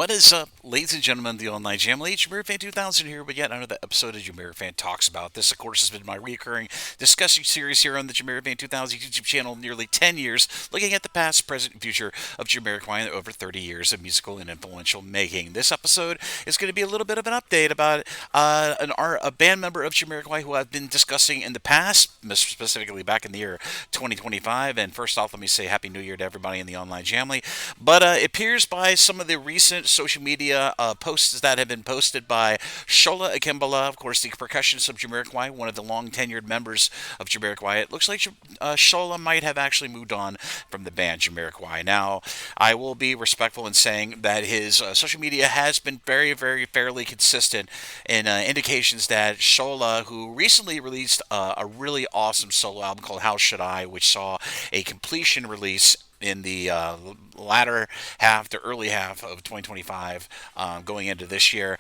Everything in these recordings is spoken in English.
What is up, ladies and gentlemen, the online family? JamiroFan 2000 here, but yet another episode of JamiroFan Talks About. This, of course, has been my recurring discussion series here on the JamiroFan 2000 YouTube channel, nearly 10 years, looking at the past, present, and future of Jamiroquai and over 30 years of musical and influential making. This episode is going to be a little bit of an update about a band member of Jamiroquai who I've been discussing in the past, specifically back in the year 2025. And first off, let me say Happy New Year to everybody in the online family. But it appears by some of the recent social media posts that have been posted by Sola Akingbola, of course, the percussionist of Jamiroquai, one of the long tenured members of Jamiroquai. It looks like Sola might have actually moved on from the band Jamiroquai. Now, I will be respectful in saying that his social media has been very, very fairly consistent in indications that Sola, who recently released a really awesome solo album called How Should I, which saw a completion release in the latter half to early half of 2025, going into this year.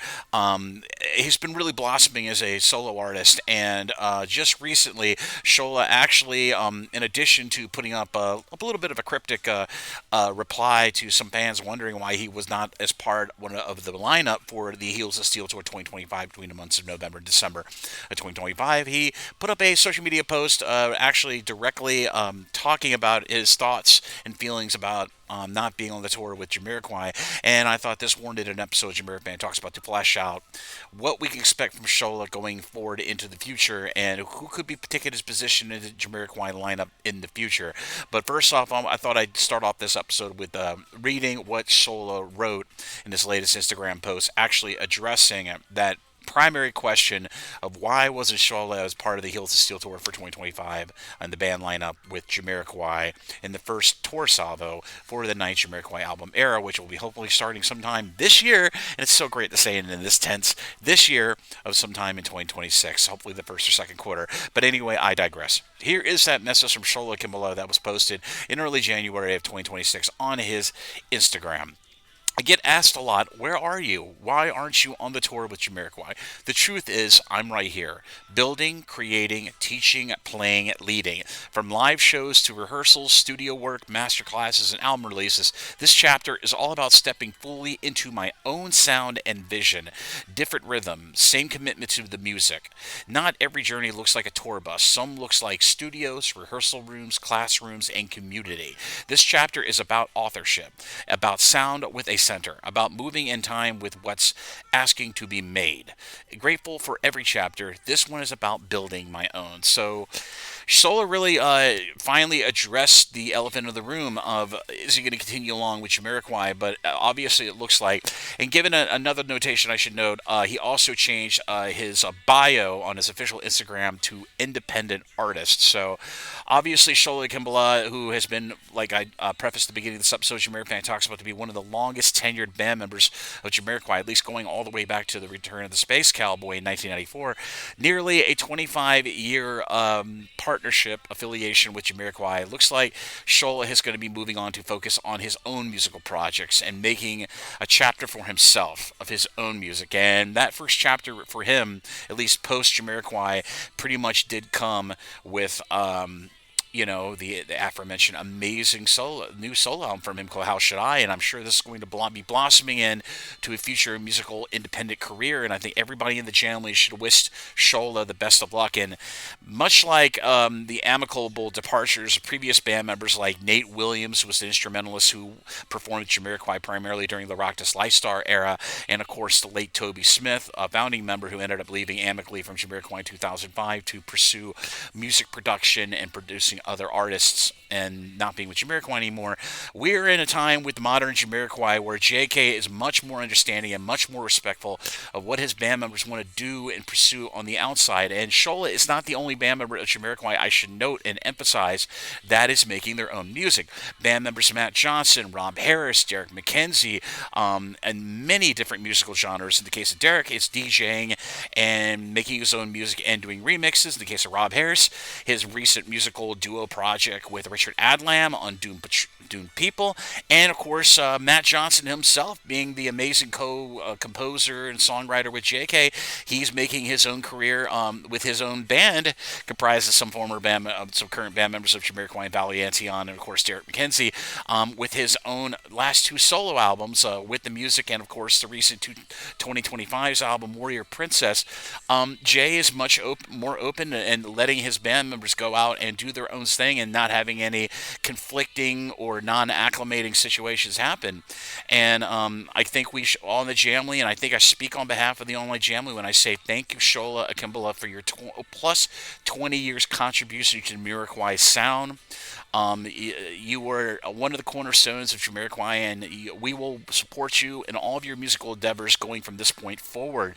He's been really blossoming as a solo artist, and just recently, Shola actually, in addition to putting up a little bit of a cryptic reply to some fans wondering why he was not as part of the lineup for the Heels of Steel Tour 2025 between the months of November and December of 2025, he put up a social media post actually directly talking about his thoughts and feelings about not being on the tour with Jamiroquai, and I thought this warranted an episode of JamiroFan Talks About to flesh out what we can expect from Shola going forward into the future and who could be taking his position in the Jamiroquai lineup in the future. But first off, I thought I'd start off this episode with reading what Shola wrote in his latest Instagram post, actually addressing that primary question of why wasn't Shola as part of the Heels of Steel Tour for 2025 and the band lineup with Jamiroquai in the first tour salvo for the ninth Jamiroquai album era, which will be hopefully starting sometime this year. And it's so great to say it in this tense, this year of sometime in 2026, hopefully the first or second quarter. But anyway, I digress. Here is that message from Sola Akingbola that was posted in early January of 2026 on his Instagram. I get asked a lot, where are you? Why aren't you on the tour with Jamiroquai? The truth is, I'm right here. Building, creating, teaching, playing, leading. From live shows to rehearsals, studio work, master classes, and album releases, this chapter is all about stepping fully into my own sound and vision. Different rhythm, same commitment to the music. Not every journey looks like a tour bus. Some looks like studios, rehearsal rooms, classrooms, and community. This chapter is about authorship, about sound with a center, about moving in time with what's asking to be made. Grateful for every chapter. This one is about building my own. So Sola really finally addressed the elephant in the room of, is he going to continue along with Jamiroquai? But obviously it looks like, and given another notation I should note, he also changed his bio on his official Instagram to independent artist. So obviously Sola Akingbola, who has been, like I prefaced at the beginning of this episode, JamiroFan Talks About, to be one of the longest tenured band members of Jamiroquai, at least going all the way back to the Return of the Space Cowboy in 1994. Nearly a 25-year partnership affiliation with Jamiroquai. Looks like Shola is going to be moving on to focus on his own musical projects and making a chapter for himself of his own music. And that first chapter for him, at least post Jamiroquai, pretty much did come with the aforementioned amazing new solo album from him called How Should I, and I'm sure this is going to be blossoming in to a future musical independent career, and I think everybody in the family should wish Shola the best of luck. And much like the amicable departures of previous band members like Nate Williams, who was the instrumentalist who performed with Jamiroquai primarily during the Rock This Lifestyle era, and of course the late Toby Smith, a founding member who ended up leaving amicably from Jamiroquai in 2005 to pursue music production and producing other artists and not being with Jamiroquai anymore. We're in a time with modern Jamiroquai where JK is much more understanding and much more respectful of what his band members want to do and pursue on the outside. And Shola is not the only band member of Jamiroquai, I should note and emphasize, that is making their own music. Band members Matt Johnson, Rob Harris, Derek McKenzie, and many different musical genres. In the case of Derek, it's DJing and making his own music and doing remixes. In the case of Rob Harris, his recent musical duet duo project with Richard Adlam on Dune People, and of course Matt Johnson himself being the amazing composer and songwriter with JK. He's making his own career with his own band, comprised of some some current band members of Jamiroquai and Valley Antion, and of course Derek McKenzie, with his own last two solo albums, with the music, and of course the recent 2025's album Warrior Princess. Jay is much more open and letting his band members go out and do their own thing and not having any conflicting or non-acclimating situations happen. And I think we all in the Jamily, and I think I speak on behalf of the Online Jamily when I say thank you, Sola Akingbola, for your plus 20 years contribution to Jamiroquai's sound. You were one of the cornerstones of Jamiroquai, and we will support you in all of your musical endeavors going from this point forward.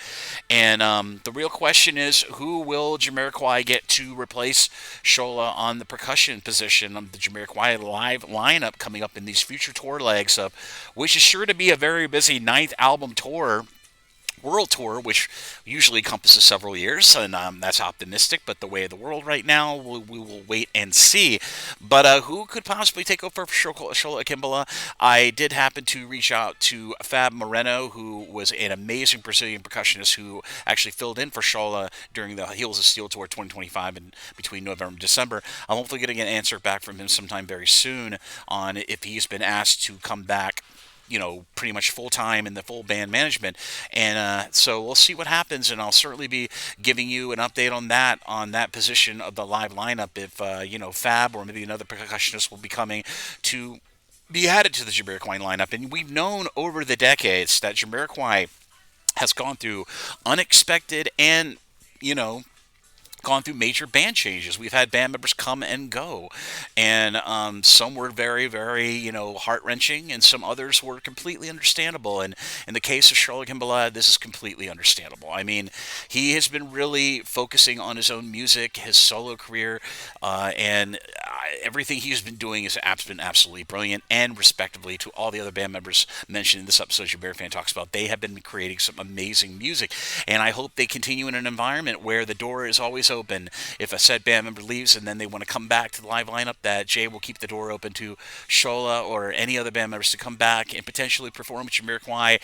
And the real question is, who will Jamiroquai get to replace Sola on the percussion position of the Jamiroquai live lineup coming up in these future tour legs, of which is sure to be a very busy ninth album tour. World tour, which usually encompasses several years, and that's optimistic, but the way of the world right now, we will wait and see. But who could possibly take over for Sola Akingbola? I did happen to reach out to Fab Moreno, who was an amazing Brazilian percussionist who actually filled in for Sola during the Heels of Steel Tour 2025 and between November and December. I'm hopefully getting an answer back from him sometime very soon on if he's been asked to come back, pretty much full-time in the full band management. And so we'll see what happens, and I'll certainly be giving you an update on that position of the live lineup if, Fab or maybe another percussionist will be coming to be added to the Jamiroquai lineup. And we've known over the decades that Jamiroquai has gone through unexpected and, gone through major band changes. We've had band members come and go, and some were very, very, heart-wrenching, and some others were completely understandable. And in the case of Sola Akingbola, this is completely understandable. I mean, he has been really focusing on his own music, his solo career, and everything he's been doing has been absolutely brilliant. And respectively to all the other band members mentioned in this episode, JamiroFan Talks About, they have been creating some amazing music, and I hope they continue in an environment where the door is always open. If a said band member leaves and then they want to come back to the live lineup, that Jay will keep the door open to Sola or any other band members to come back and potentially perform with Jamiroquai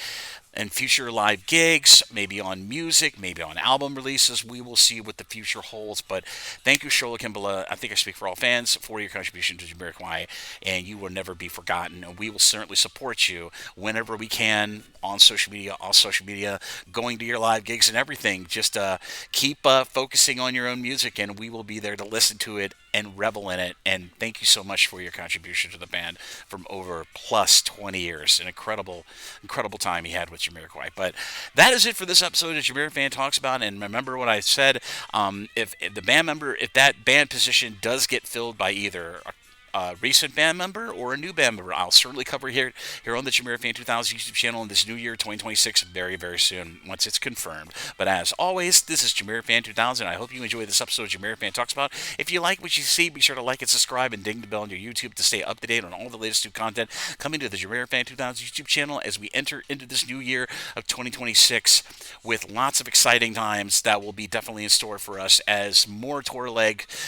and future live gigs, maybe on music, maybe on album releases. We will see what the future holds. But thank you, Sola Akingbola. I think I speak for all fans for your contribution to Jamiroquai, and you will never be forgotten. And we will certainly support you whenever we can on social media, off social media, going to your live gigs and everything. Just keep focusing on your own music, and we will be there to listen to it and revel in it. And thank you so much for your contribution to the band from over plus 20 years. An incredible time he had with Jamiroquai. But that is it for this episode of JamiroFan Talks About. And remember what I said, if that band position does get filled by either a recent band member or a new band member, I'll certainly cover here on the JamiroFan 2000 YouTube channel in this new year 2026 very, very soon once it's confirmed. But as always, this is JamiroFan 2000. I hope you enjoyed this episode of JamiroFan Talks About. If you like what you see, be sure to like and subscribe and ding the bell on your YouTube to stay up to date on all the latest new content coming to the JamiroFan 2000 YouTube channel as we enter into this new year of 2026 with lots of exciting times that will be definitely in store for us as more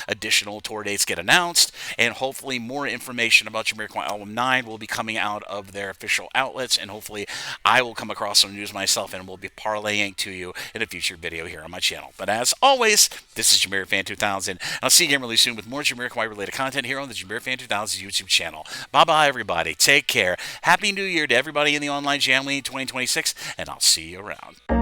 additional tour dates get announced, and hopefully more information about Jamiroquai Album 9 will be coming out of their official outlets, and hopefully I will come across some news myself and will be parlaying to you in a future video here on my channel. But as always, this is JamiroFan 2000. I'll see you again really soon with more Jamiroquai related content here on the JamiroFan 2000 YouTube channel. Bye-bye, everybody. Take care. Happy New Year to everybody in the Online Jamily 2026, and I'll see you around.